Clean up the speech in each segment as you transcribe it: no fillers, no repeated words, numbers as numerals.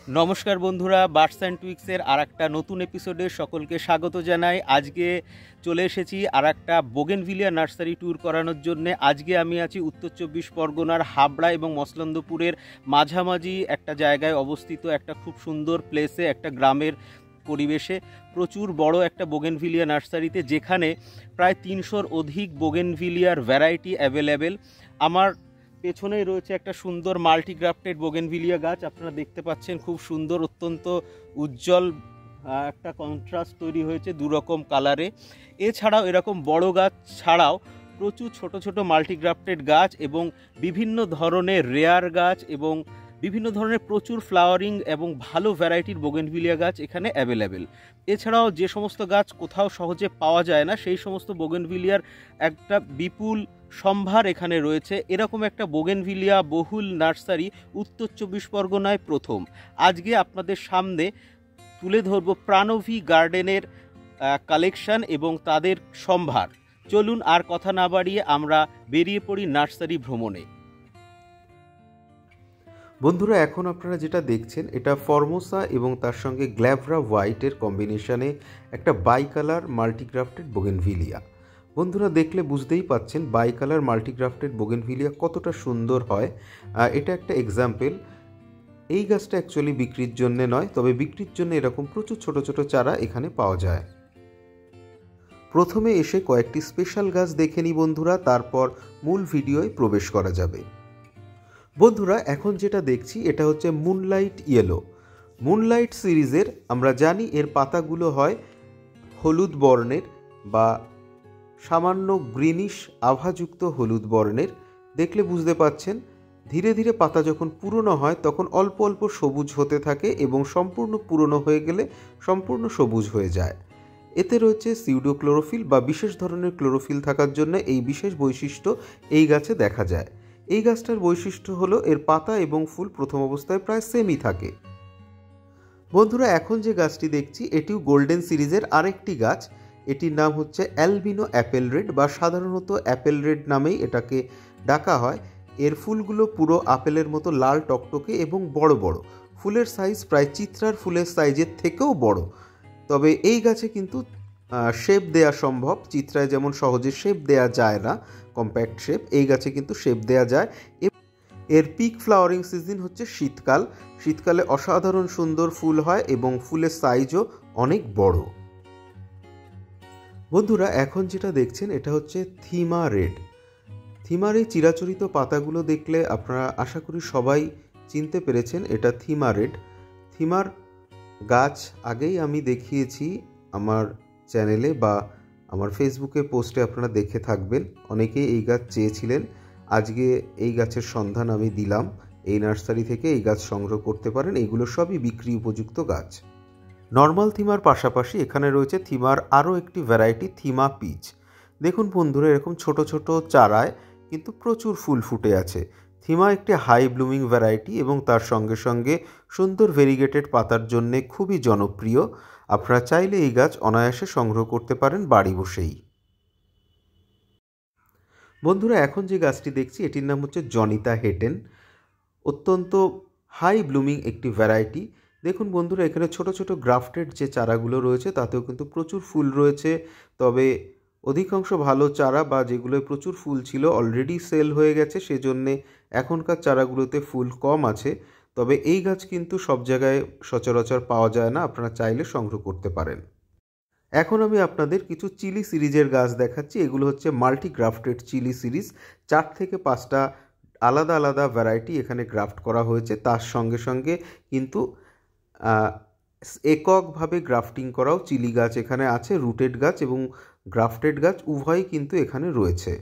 নমস্কার বন্ধুরা, birds and টুইক্সের আর একটা নতুন এপিসোডে সকলকে স্বাগত জানাই। আজকে চলে এসেছি আর একটা বোগেনভিলিয়া নার্সারি ট্যুর করানোর জন্যে। আজকে আমি আছি উত্তর চব্বিশ পরগনার হাবড়া এবং মসলন্দপুরের মাঝামাঝি একটা জায়গায় অবস্থিত একটা খুব সুন্দর প্লেসে, একটা গ্রামের পরিবেশে প্রচুর বড় একটা বোগেনভিলিয়া নার্সারিতে, যেখানে প্রায় 300-র অধিক বোগেনভিলিয়ার ভ্যারাইটি অ্যাভেলেবেল। আমার পেছনেই রয়েছে একটা সুন্দর মাল্টিগ্রাফটেড বোগেনভিলিয়া গাছ, আপনারা দেখতে পাচ্ছেন খুব সুন্দর, অত্যন্ত উজ্জ্বল একটা কন্ট্রাস্ট তৈরি হয়েছে দুরকম কালারে। এছাড়াও এরকম বড় গাছ ছাড়াও প্রচুর ছোট ছোট মাল্টিগ্রাফটেড গাছ এবং বিভিন্ন ধরনের রেয়ার গাছ এবং বিভিন্ন ধরনের প্রচুর ফ্লাওয়ারিং এবং ভালো ভ্যারাইটির বোগেনভিলিয়া গাছ এখানে অ্যাভেলেবেল। এছাড়াও যে সমস্ত গাছ কোথাও সহজে পাওয়া যায় না, সেই সমস্ত বোগেনভিলিয়ার একটা বিপুল সম্ভার এখানে রয়েছে। এরকম একটা বোগেনভিলিয়া বহুল নার্সারি উত্তর চব্বিশ পরগনায় প্রথম। আজকে আপনাদের সামনে তুলে ধরব প্রাণভী গার্ডেনের কালেকশন এবং তাদের সম্ভার। চলুন আর কথা না বাড়িয়ে আমরা বেরিয়ে পড়ি নার্সারি ভ্রমণে। বন্ধুরা, এখন আপনারা যেটা দেখছেন এটা ফরমোসা এবং তার সঙ্গে গ্ল্যাভরা হোয়াইটের কম্বিনেশনে একটা বাই কালার মাল্টিগ্রাফটেড বোগেনভিলিয়া। বন্ধুরা, দেখলে বুঝতেই পাচ্ছেন বাই কালার মাল্টিগ্রাফটেড বোগেনভিলিয়া কতটা সুন্দর হয়। এটা একটা এক্সাম্পল। এই গাছটা অ্যাকচুয়ালি বিক্রির জন্য নয়, তবে বিক্রির জন্য এরকম প্রচুর ছোট ছোট চারা এখানে পাওয়া যায়। প্রথমে এসে কয়েকটি স্পেশাল গাছ দেখে নিই বন্ধুরা, তারপর মূল ভিডিওয় প্রবেশ করা যাবে। বন্ধুরা, এখন যেটা দেখছি এটা হচ্ছে মুনলাইট ইয়েলো। মুনলাইট সিরিজের আমরা জানি এর পাতাগুলো হয় হলুদ বর্ণের বা সামান্য গ্রিনিশ আভাযুক্ত হলুদ বর্ণের। দেখলে বুঝতে পাচ্ছেন ধীরে ধীরে পাতা যখন পুরনো হয় তখন অল্প অল্প সবুজ হতে থাকে এবং সম্পূর্ণ পুরনো হয়ে গেলে সম্পূর্ণ সবুজ হয়ে যায়। এতে রয়েছে সিউডোক্লোরোফিল বা বিশেষ ধরনের ক্লোরোফিল থাকার জন্য এই বিশেষ বৈশিষ্ট্য এই গাছে দেখা যায়। এই গাছটার বৈশিষ্ট্য হলো এর পাতা এবং ফুল প্রথম অবস্থায় প্রায় সেমই থাকে। বন্ধুরা, এখন যে গাছটি দেখছি এটিও গোল্ডেন সিরিজের আরেকটি গাছ। এটির নাম হচ্ছে অ্যালবিনো অ্যাপেল রেড বা সাধারণত অ্যাপেল রেড নামেই এটাকে ডাকা হয়। এর ফুলগুলো পুরো আপেলের মতো লাল টকটকে এবং বড় বড়। ফুলের সাইজ প্রায় চিত্রার ফুলের সাইজের থেকেও বড়। তবে এই গাছে কিন্তু শেপ দেয়া সম্ভব। চিত্রায় যেমন সহজে শেপ দেয়া যায় না, কম্প্যাক্ট শেপ, এই গাছে কিন্তু শেপ দেয়া যায়। এর পিক ফ্লাওয়ারিং সিজন হচ্ছে শীতকাল। শীতকালে অসাধারণ সুন্দর ফুল হয় এবং ফুলের সাইজও অনেক বড়। বন্ধুরা, এখন যেটা দেখছেন এটা হচ্ছে থিমা রেড। থিমার এই চিরাচরিত পাতাগুলো দেখলে আপনারা আশা করি সবাই চিনতে পেরেছেন এটা থিমা রেড। থিমার গাছ আগেই আমি দেখিয়েছি আমার চ্যানেলে বা আমার ফেসবুকে পোস্টে, আপনারা দেখে থাকবেন। অনেকেই এই গাছ চেয়েছিলেন, আজকে এই গাছের সন্ধান আমি দিলাম। এই নার্সারি থেকে এই গাছ সংগ্রহ করতে পারেন, এইগুলো সবই বিক্রি উপযুক্ত গাছ। নর্মাল থিমার পাশাপাশি এখানে রয়েছে থিমার আরও একটি ভ্যারাইটি, থিমা পিচ। দেখুন বন্ধুরা, এরকম ছোট ছোট চারায় কিন্তু প্রচুর ফুল ফুটে আছে। থিমা একটি হাই ব্লুমিং ভ্যারাইটি এবং তার সঙ্গে সঙ্গে সুন্দর ভেরিগেটেড পাতার জন্যে খুবই জনপ্রিয়। আপনারা চাইলে এই গাছ অনায়াসে সংগ্রহ করতে পারেন বাড়ি বসেই। বন্ধুরা, এখন যে গাছটি দেখছি এটির নাম হচ্ছে জনিতা হেটেন। অত্যন্ত হাই ব্লুমিং একটি ভ্যারাইটি। দেখুন বন্ধুরা, এখানে ছোট ছোট গ্রাফটেড যে চারাগুলো রয়েছে তাতেও কিন্তু প্রচুর ফুল রয়েছে। তবে অধিকাংশ ভালো চারা বা যেগুলোয় প্রচুর ফুল ছিল অলরেডি সেল হয়ে গেছে, সেজন্যে এখনকার চারাগুলোতে ফুল কম আছে। তবে এই গাছ কিন্তু সব জায়গায় সচরাচর পাওয়া যায় না, আপনারা চাইলে সংগ্রহ করতে পারেন। এখন আমি আপনাদের কিছু চিলি সিরিজের গাছ দেখাচ্ছি। এগুলো হচ্ছে মাল্টি গ্রাফটেড চিলি সিরিজ। 4 থেকে 5টা আলাদা আলাদা ভ্যারাইটি এখানে গ্রাফট করা হয়েছে। তার সঙ্গে সঙ্গে কিন্তু এককভাবে গ্রাফটিং করাও চিলি গাছ এখানে আছে। রুটেড গাছ এবং গ্রাফটেড গাছ উভয়ই কিন্তু এখানে রয়েছে।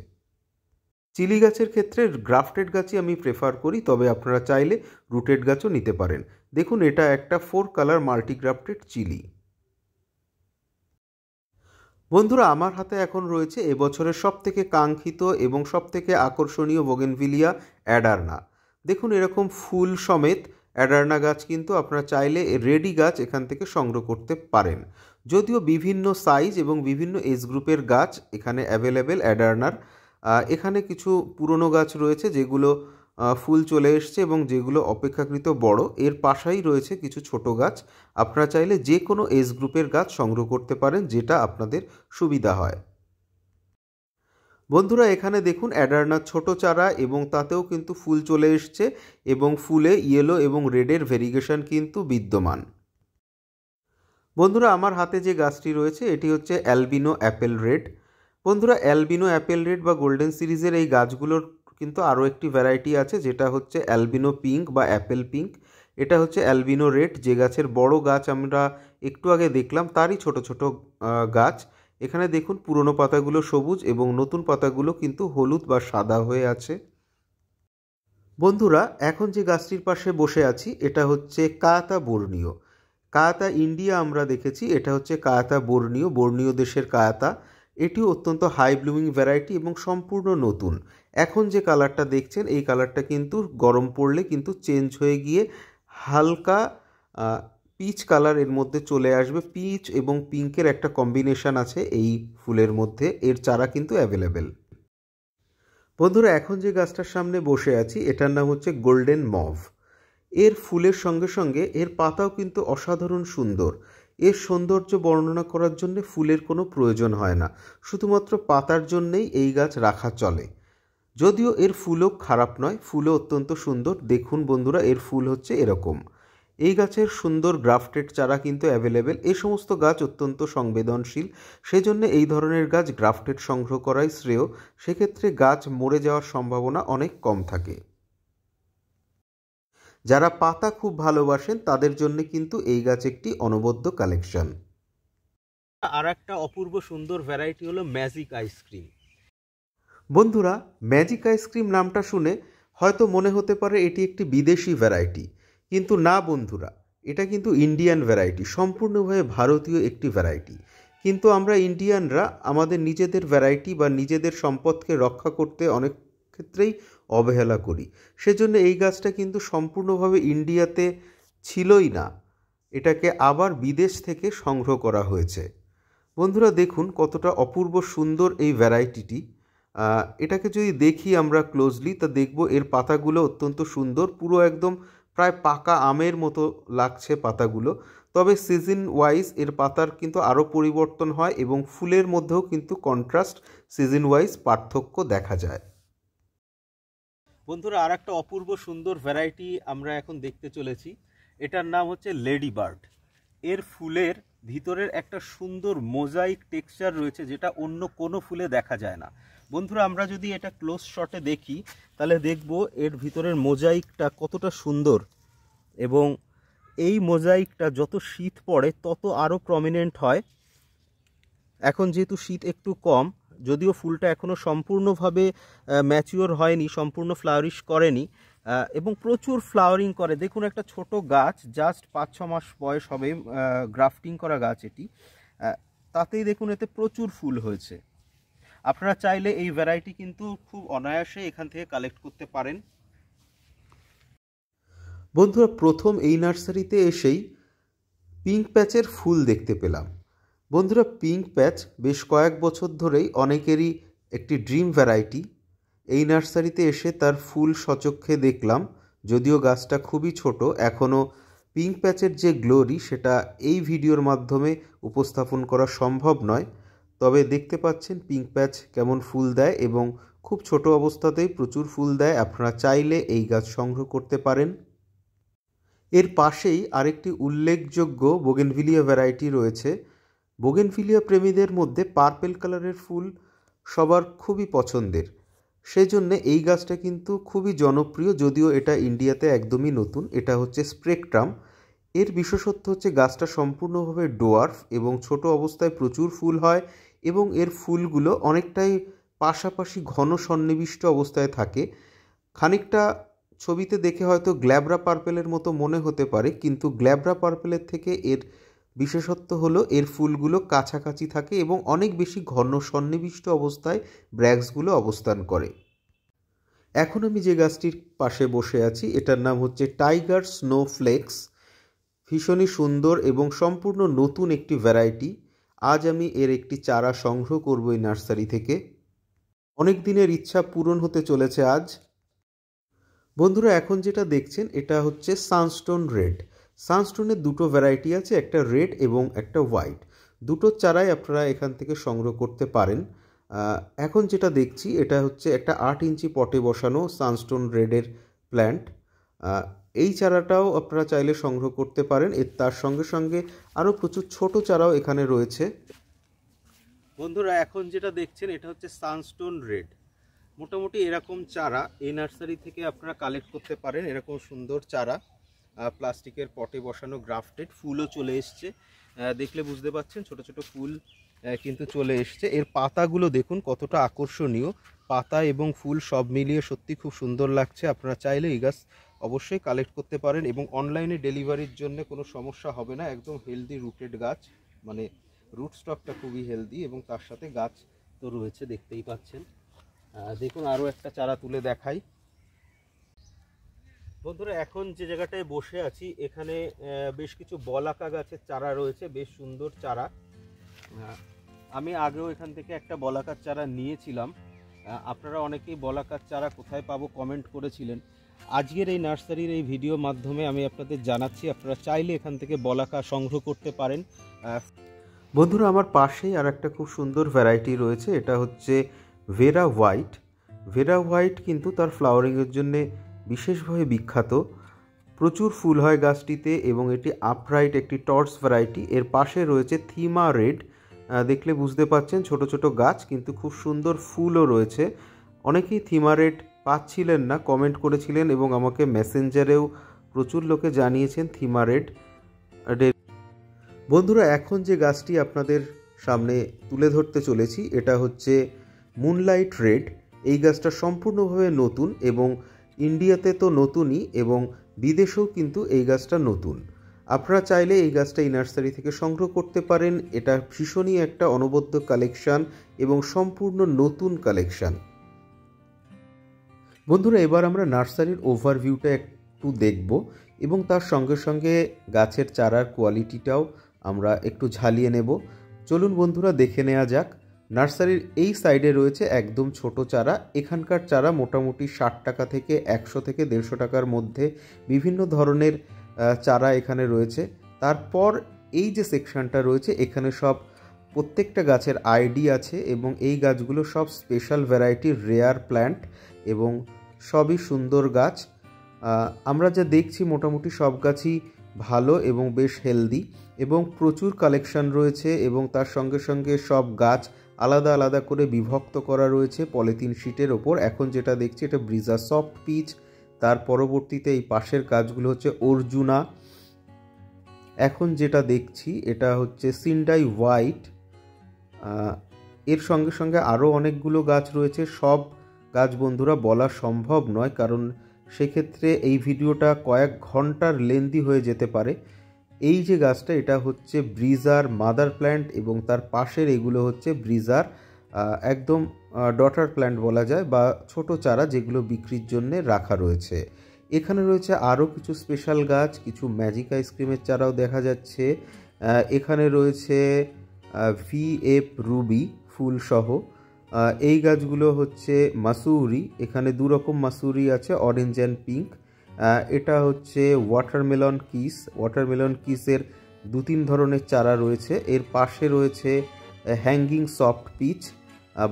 চিলি গাছের ক্ষেত্রে গ্রাফটেড গাছই আমি প্রেফার করি, তবে আপনারা চাইলে রুটেড গাছও নিতে পারেন। দেখুন, এটা একটা 4 কালার মাল্টিগ্রাফটেড চিলি। বন্ধুরা, আমার হাতে এখন রয়েছে এবছরের সবথেকে কাঙ্ক্ষিত এবং সবথেকে আকর্ষণীয় বোগেনভিলিয়া অ্যাডার্না। দেখুন, এরকম ফুল সমেত অ্যাডার্না গাছ কিন্তু আপনারা চাইলে রেডি গাছ এখান থেকে সংগ্রহ করতে পারেন। যদিও বিভিন্ন সাইজ এবং বিভিন্ন এজ গ্রুপের গাছ এখানে অ্যাভেলেবেল অ্যাডার্নার। এখানে কিছু পুরনো গাছ রয়েছে যেগুলো ফুল চলে এসছে এবং যেগুলো অপেক্ষাকৃত বড়। এর পাশেই রয়েছে কিছু ছোট গাছ। আপনারা চাইলে যে কোনো এজ গ্রুপের গাছ সংগ্রহ করতে পারেন, যেটা আপনাদের সুবিধা হয়। বন্ধুরা এখানে দেখুন অ্যাডার্নার ছোট চারা, এবং তাতেও কিন্তু ফুল চলে এসছে এবং ফুলে ইয়েলো এবং রেডের ভেরিগেশন কিন্তু বিদ্যমান। বন্ধুরা আমার হাতে যে গাছটি রয়েছে এটি হচ্ছে অ্যালবিনো অ্যাপেল রেড। বন্ধুরা অ্যালবিনো অ্যাপেল রেড বা গোল্ডেন সিরিজের এই গাছগুলোর কিন্তু আরও একটি ভ্যারাইটি আছে, যেটা হচ্ছে অ্যালবিনো পিঙ্ক বা অ্যাপেল পিঙ্ক। এটা হচ্ছে অ্যালবিনো রেড, যে গাছের বড় গাছ আমরা একটু আগে দেখলাম তারই ছোট ছোট গাছ। এখানে দেখুন পুরনো পাতাগুলো সবুজ এবং নতুন পাতাগুলো কিন্তু হলুদ বা সাদা হয়ে আছে। বন্ধুরা এখন যে গাছটির পাশে বসে আছি এটা হচ্ছে কায়াতা বর্ণীয়। কায়াতা ইন্ডিয়া আমরা দেখেছি, এটা হচ্ছে কায়াতা বর্ণীয়, বর্ণীয় দেশের কায়াতা। এটিও অত্যন্ত হাই ব্লুমিং ভ্যারাইটি এবং সম্পূর্ণ নতুন। এখন যে কালারটা দেখছেন এই কালারটা কিন্তু গরম পড়লে কিন্তু চেঞ্জ হয়ে গিয়ে হালকা পিচ কালার এর মধ্যে চলে আসবে। পিচ এবং পিঙ্কের একটা কম্বিনেশন আছে এই ফুলের মধ্যে। এর চারা কিন্তু অ্যাভেলেবেল। বন্ধুরা এখন যে গাছটার সামনে বসে আছি এটার নাম হচ্ছে গোল্ডেন মভ। এর ফুলের সঙ্গে সঙ্গে এর পাতাও কিন্তু অসাধারণ সুন্দর। এর সৌন্দর্য বর্ণনা করার জন্য ফুলের কোনো প্রয়োজন হয় না, শুধুমাত্র পাতার জন্যেই এই গাছ রাখা চলে। যদিও এর ফুলও খারাপ নয়, ফুলও অত্যন্ত সুন্দর। দেখুন বন্ধুরা এর ফুল হচ্ছে এরকম। এই গাছের সুন্দর গ্রাফটেড চারা কিন্তু অ্যাভেলেবেল। এই সমস্ত গাছ অত্যন্ত সংবেদনশীল, সেজন্য এই ধরনের গাছ গ্রাফটেড সংগ্রহ করাই শ্রেয়। সেক্ষেত্রে গাছ মরে যাওয়ার সম্ভাবনা অনেক কম থাকে। যারা পাতা খুব ভালোবাসেন তাদের জন্য কিন্তু এই গাছ একটি অনবদ্য কালেকশন। আর একটা অপূর্ব সুন্দর ভ্যারাইটি হলো ম্যাজিক আইসক্রিম। বন্ধুরা ম্যাজিক আইসক্রিম নামটা শুনে হয়তো মনে হতে পারে এটি একটি বিদেশি ভ্যারাইটি, কিন্তু না বন্ধুরা, এটা কিন্তু ইন্ডিয়ান ভ্যারাইটি, সম্পূর্ণভাবে ভারতীয় একটি ভ্যারাইটি। কিন্তু আমরা ইন্ডিয়ানরা আমাদের নিজেদের ভ্যারাইটি বা নিজেদের সম্পদকে রক্ষা করতে অনেক ক্ষেত্রেই অবহেলা করি। সেজন্য এই গাছটা কিন্তু সম্পূর্ণভাবে ইন্ডিয়াতে ছিলই না, এটাকে আবার বিদেশ থেকে সংগ্রহ করা হয়েছে। বন্ধুরা দেখুন কতটা অপূর্ব সুন্দর এই ভ্যারাইটিটি। এটাকে যদি দেখি আমরা ক্লোজলি তা দেখব এর পাতাগুলো অত্যন্ত সুন্দর, পুরো একদম প্রায় পাকা আমের মতো লাগছে পাতাগুলো। তবে সিজন ওয়াইজ এর পাতার কিন্তু আরও পরিবর্তন হয় এবং ফুলের মধ্যেও কিন্তু কন্ট্রাস্ট সিজন ওয়াইজ পার্থক্য দেখা যায়। বন্ধুরা আর একটা অপূর্ব সুন্দর ভ্যারাইটি আমরা এখন দেখতে চলেছি, এটার নাম হচ্ছে লেডি বার্ড। এর ফুলের ভিতরের একটা সুন্দর মোজাইক টেক্সচার রয়েছে, যেটা অন্য কোনো ফুলে দেখা যায় না। বন্ধুরা আমরা যদি এটা ক্লোজ শটে দেখি তাহলে দেখব এর ভিতরের মোজাইকটা কতটা সুন্দর, এবং এই মোজাইকটা যত শীত পড়ে তত আরও প্রমিনেন্ট হয়। এখন যেহেতু শীত একটু কম, যদিও ফুলটা এখনও সম্পূর্ণভাবে ম্যাচিওর হয়নি, সম্পূর্ণ ফ্লাওয়ারিশ করেনি, এবং প্রচুর ফ্লাওয়ারিং করে। দেখুন একটা ছোট গাছ, জাস্ট 5-6 মাস বয়স হবে, গ্রাফটিং করা গাছ এটি, তাতেই দেখুন এতে প্রচুর ফুল হয়েছে। আপনারা চাইলে এই ভ্যারাইটি কিন্তু খুব অনায়াসে এখান থেকে কালেক্ট করতে পারেন। বন্ধুরা প্রথম এই নার্সারিতে এসেই পিঙ্ক প্যাচের ফুল দেখতে পেলাম। বন্ধুরা পিঙ্ক প্যাচ বেশ কয়েক বছর ধরেই অনেকেরই একটি ড্রিম ভ্যারাইটি। এই নার্সারিতে এসে তার ফুল সচক্ষে দেখলাম, যদিও গাছটা খুবই ছোট, এখনও পিঙ্ক প্যাচের যে গ্লোরি সেটা এই ভিডিওর মাধ্যমে উপস্থাপন করা সম্ভব নয়। তবে দেখতে পাচ্ছেন পিঙ্ক প্যাচ কেমন ফুল দেয় এবং খুব ছোট অবস্থাতেই প্রচুর ফুল দেয়। আপনারা চাইলে এই গাছ সংগ্রহ করতে পারেন। এর পাশেই আরেকটি উল্লেখযোগ্য বোগেনভিলিয়া ভ্যারাইটি রয়েছে। বোগেনভিলিয়া প্রেমীদের মধ্যে পার্পেল কালারের ফুল সবার খুবই পছন্দের, সেই জন্যে এই গাছটা কিন্তু খুবই জনপ্রিয়, যদিও এটা ইন্ডিয়াতে একদমই নতুন। এটা হচ্ছে স্প্রেকট্রাম। এর বিশেষত্ব হচ্ছে গাছটা সম্পূর্ণভাবে ডোয়ার্ফ এবং ছোট অবস্থায় প্রচুর ফুল হয়, এবং এর ফুলগুলো অনেকটাই পাশাপাশি ঘন সন্নিবিষ্ট অবস্থায় থাকে। খানিকটা ছবিতে দেখে হয়তো গ্ল্যাবরা পার্পেলের মতো মনে হতে পারে, কিন্তু গ্ল্যাবরা পার্পেলের থেকে এর বিশেষত্ব হলো এর ফুলগুলো কাছাকাছি থাকে এবং অনেক বেশি ঘন সন্নিবিষ্ট অবস্থায় ব্র্যাক্সগুলো অবস্থান করে। এখন আমি যে গাছটির পাশে বসে আছি এটার নাম হচ্ছে টাইগার স্নোফ্লেক্স। ভীষণই সুন্দর এবং সম্পূর্ণ নতুন একটি ভ্যারাইটি। আজ আমি এর একটি চারা সংগ্রহ করব এই নার্সারি থেকে। অনেক দিনের ইচ্ছা পূরণ হতে চলেছে আজ। বন্ধুরা এখন যেটা দেখছেন এটা হচ্ছে সানস্টোন রেড। সানস্টোনের দুটো ভ্যারাইটি আছে, একটা রেড এবং একটা হোয়াইট। দুটো চারাই আপনারা এখান থেকে সংগ্রহ করতে পারেন। এখন যেটা দেখছি এটা হচ্ছে একটা 8 ইঞ্চি পটে বসানো সানস্টোন রেডের প্ল্যান্ট। এই চারাটাও আপনারা চাইলে সংগ্রহ করতে পারেন। তার সঙ্গে সঙ্গে আরও প্রচুর ছোট চারাও এখানে রয়েছে। বন্ধুরা এখন যেটা দেখছেন এটা হচ্ছে সানস্টোন রেড। মোটামুটি এরকম চারা এই নার্সারি থেকে আপনারা কালেক্ট করতে পারেন। এরকম সুন্দর চারা প্লাস্টিকের পটে বসানো, গ্রাফটেড, ফুলও চলে এসছে। দেখলে বুঝতে পাচ্ছেন ছোট ছোট ফুল কিন্তু চলে এসছে। এর পাতাগুলো দেখুন কতটা আকর্ষণীয়, পাতা এবং ফুল সব মিলিয়ে সত্যি খুব সুন্দর লাগছে। আপনারা চাইলে এই গাছ অবশ্যই কালেক্ট করতে পারেন এবং অনলাইনে ডেলিভারির জন্য কোনো সমস্যা হবে না। একদম হেলদি রুটেড গাছ, মানে রুট স্টকটা খুবই হেলদি এবং তার সাথে গাছ তো রয়েছে দেখতেই পাচ্ছেন। দেখুন আরও একটা চারা তুলে দেখাই। বন্ধুরা এখন যে জায়গাটায় বসে আছি এখানে বেশ কিছু বলাকা গাছের চারা রয়েছে, বেশ সুন্দর চারা। আমি আগেও এখান থেকে একটা বলাকার চারা নিয়েছিলাম। আপনারা অনেকেই বলাকার চারা কোথায় পাবো কমেন্ট করেছিলেন। আজকের এই নার্সারির এই ভিডিও মাধ্যমে আমি আপনাদের জানাচ্ছি আপনারা চাইলে এখান থেকে বলাকা সংগ্রহ করতে পারেন। বন্ধুরা আমার পাশেই আর একটা খুব সুন্দর ভ্যারাইটি রয়েছে, এটা হচ্ছে ভেরা হোয়াইট। ভেরা হোয়াইট কিন্তু তার ফ্লাওয়ারিংয়ের জন্যে বিশেষভাবে বিখ্যাত। প্রচুর ফুল হয় গাছটিতে এবং এটি আপরাইট একটি টর্চ ভ্যারাইটি। এর পাশে রয়েছে থিমা রেড। দেখলে বুঝতে পাচ্ছেন ছোট ছোট গাছ কিন্তু খুব সুন্দর ফুলও রয়েছে। অনেকেই থিমা রেড পাচ্ছিলেন না, কমেন্ট করেছিলেন এবং আমাকে মেসেঞ্জারেও প্রচুর লোকে জানিয়েছেন থিমা রেড। বন্ধুরা এখন যে গাছটি আপনাদের সামনে তুলে ধরতে চলেছি এটা হচ্ছে মুনলাইট রেড। এই গাছটা সম্পূর্ণভাবে নতুন এবং ইন্ডিয়াতে তো নতুনই এবং বিদেশেও কিন্তু এই গাছটা নতুন। আপনারা চাইলে এই গাছটা এই নার্সারি থেকে সংগ্রহ করতে পারেন। এটা ভীষণই একটা অনবদ্য কালেকশান এবং সম্পূর্ণ নতুন কালেকশান। বন্ধুরা এবার আমরা নার্সারির ওভারভিউটা একটু দেখব এবং তার সঙ্গে সঙ্গে গাছের চারার কোয়ালিটিটাও আমরা একটু ঝালিয়ে নেব। চলুন বন্ধুরা দেখে নেওয়া যাক। নার্সারির এই সাইডে রয়েছে একদম ছোট চারা। এখানকার চারা মোটামুটি 60 টাকা থেকে 100 থেকে 150 টাকার মধ্যে বিভিন্ন ধরনের চারা এখানে রয়েছে। তারপর এই যে সেকশনটা রয়েছে এখানে সব প্রত্যেকটা গাছের আইডি আছে এবং এই গাছগুলো সব স্পেশাল ভ্যারাইটির রেয়ার প্ল্যান্ট এবং সবই সুন্দর গাছ। আমরা যা দেখছি মোটামুটি সব গাছই ভালো এবং বেশ হেলদি এবং প্রচুর কালেকশন রয়েছে এবং তার সঙ্গে সঙ্গে সব গাছ আলাদা আলাদা করে বিভক্ত করা রয়েছে পলিথিন শিটের ওপর। এখন যেটা দেখছি এটা ব্রিজা সফট পিচ। তার পরবর্তীতে এই পাশের গাছগুলো হচ্ছে অর্জুনা। এখন যেটা দেখছি এটা হচ্ছে সিন্ডাই হোয়াইট। এর সঙ্গে সঙ্গে আরও অনেকগুলো গাছ রয়েছে। সব গাছ বন্ধুরা বলা সম্ভব নয়, কারণ সেক্ষেত্রে এই ভিডিওটা কয়েক ঘন্টার লেন্দি হয়ে যেতে পারে। এই যে গাছটা এটা হচ্ছে ব্রিজার মাদার প্ল্যান্ট এবং তার পাশের এগুলো হচ্ছে ব্রিজার একদম ডটার প্ল্যান্ট বলা যায় বা ছোট চারা যেগুলো বিক্রির জন্য রাখা রয়েছে। এখানে রয়েছে আরও কিছু স্পেশাল গাছ, কিছু ম্যাজিক আইসক্রিমের চারাও দেখা যাচ্ছে। এখানে রয়েছে VF রুবি ফুলসহ। এই গাছগুলো হচ্ছে মাসুরি। এখানে দু রকম মাসুরি আছে, অরেঞ্জ অ্যান্ড পিঙ্ক। এটা হচ্ছে ওয়াটারমেলন কিস। ওয়াটারমেলন কিসের 2-3 ধরনের চারা রয়েছে। এর পাশে রয়েছে হ্যাঙ্গিং সফট পিচ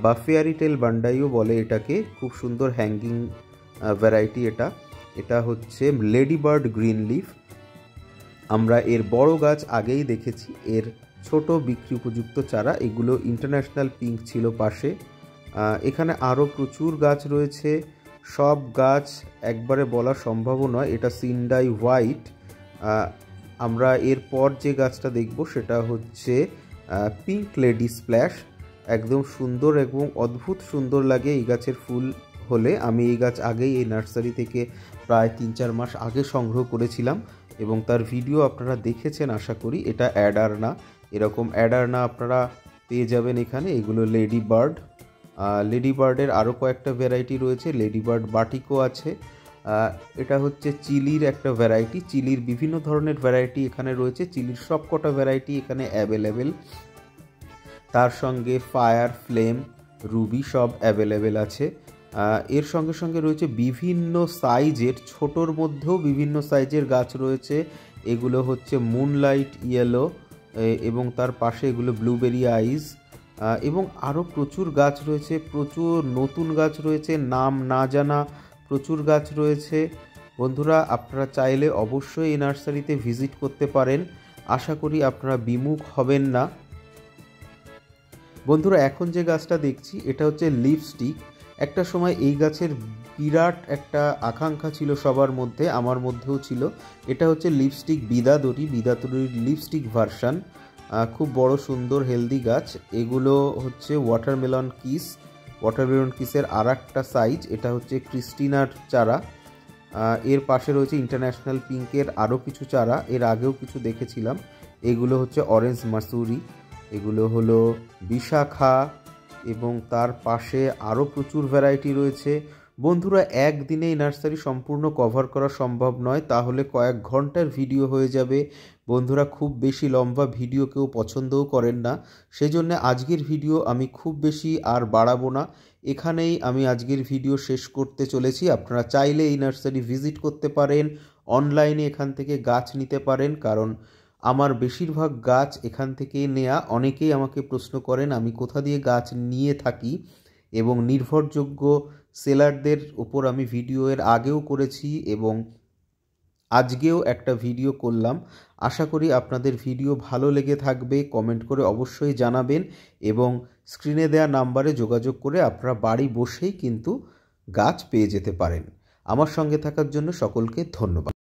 বা ফেয়ারিটেল বান্ডাইও বলে এটাকে। খুব সুন্দর হ্যাঙ্গিং ভ্যারাইটি এটা। এটা হচ্ছে লেডি বার্ড গ্রিন লিফ। আমরা এর বড় গাছ আগেই দেখেছি, এর ছোট বিক্রি উপযুক্ত চারা এগুলো ইন্টারন্যাশনাল পিঙ্ক ছিল পাশে। এখানে আরও প্রচুর গাছ রয়েছে। সব গাছ একবারে বলা সম্ভব নয়। এটা সিন্ডাই হোয়াইট। আমরা এরপর যে গাছটা দেখব সেটা হচ্ছে পিঙ্ক লেডি স্প্ল্যাশ। একদম সুন্দর এবং অদ্ভুত সুন্দর লাগে এই গাছের ফুল হলে। আমি এই গাছ আগেই এই নার্সারি থেকে প্রায় 3-4 মাস আগে সংগ্রহ করেছিলাম এবং তার ভিডিও আপনারা দেখেছেন আশা করি। এটা অ্যাডার না, এরকম অ্যাডার না আপনারা পেয়ে যাবেন এখানে। এগুলো লেডি বার্ড। লেডি বার্ডের আরও কয়েকটা ভ্যারাইটি রয়েছে। লেডি বার্ড বাটিকো আছে। এটা হচ্ছে চিলির একটা ভ্যারাইটি। চিলির বিভিন্ন ধরনের ভ্যারাইটি এখানে রয়েছে। চিলির সব কটা ভ্যারাইটি এখানে অ্যাভেলেবেল। তার সঙ্গে ফায়ার, ফ্লেম, রুবি সব অ্যাভেলেবেল আছে। এর সঙ্গে সঙ্গে রয়েছে বিভিন্ন সাইজের, ছোটোর মধ্যেও বিভিন্ন সাইজের গাছ রয়েছে। এগুলো হচ্ছে মুনলাইট ইয়েলো এবং তার পাশে এগুলো ব্লুবেরি আইস এবং আরও প্রচুর গাছ রয়েছে, প্রচুর নতুন গাছ রয়েছে, নাম না জানা প্রচুর গাছ রয়েছে। বন্ধুরা, আপনারা চাইলে অবশ্যই এই নার্সারিতে ভিজিট করতে পারেন। আশা করি আপনারা বিমুখ হবেন না। বন্ধুরা, এখন যে গাছটা দেখছি এটা হচ্ছে লিপস্টিক। একটা সময় এই গাছের বিরাট একটা আকাঙ্ক্ষা ছিল সবার মধ্যে, আমার মধ্যেও ছিল। এটা হচ্ছে লিপস্টিক বিদাতরির লিপস্টিক ভার্সান। খুব বড় সুন্দর হেলদি গাছ। এগুলো হচ্ছে ওয়াটারমেলন কিসের আর একটা সাইজ। এটা হচ্ছে ক্রিস্টিনার চারা। এর পাশে রয়েছে ইন্টারন্যাশনাল পিঙ্কের আরও কিছু চারা, এর আগেও কিছু দেখেছিলাম। এগুলো হচ্ছে অরেঞ্জ মাসুরি, এগুলো হলো বিশাখা এবং তার পাশে আরও প্রচুর ভ্যারাইটি রয়েছে। বন্ধুরা, একদিনে এই নার্সারি সম্পূর্ণ কভার করা সম্ভব নয়, তাহলে কয়েক ঘন্টার ভিডিও হয়ে যাবে। বন্ধুরা, খুব বেশি লম্বা ভিডিও কেউ পছন্দও করেন না, সেই জন্য আজকের ভিডিও আমি খুব বেশি আর বাড়াবো না। এখানেই আমি আজকের ভিডিও শেষ করতে চলেছি। আপনারা চাইলে এই নার্সারি ভিজিট করতে পারেন, অনলাইনে এখান থেকে গাছ নিতে পারেন, কারণ আমার বেশিরভাগ গাছ এখান থেকে নেয়া। অনেকেই আমাকে প্রশ্ন করেন আমি কোথা দিয়ে গাছ নিয়ে থাকি, এবং নির্ভরযোগ্য সেলারদের উপর আমি ভিডিও এর আগেও করেছি এবং আজকেও একটা ভিডিও করলাম। আশা করি আপনাদের ভিডিও ভালো লেগে থাকবে। কমেন্ট করে অবশ্যই জানাবেন এবং স্ক্রিনে দেওয়া নাম্বারে যোগাযোগ করে আপনারা বাড়ি বসেই কিন্তু গাছ পেয়ে যেতে পারেন। আমার সঙ্গে থাকার জন্য সকলকে ধন্যবাদ।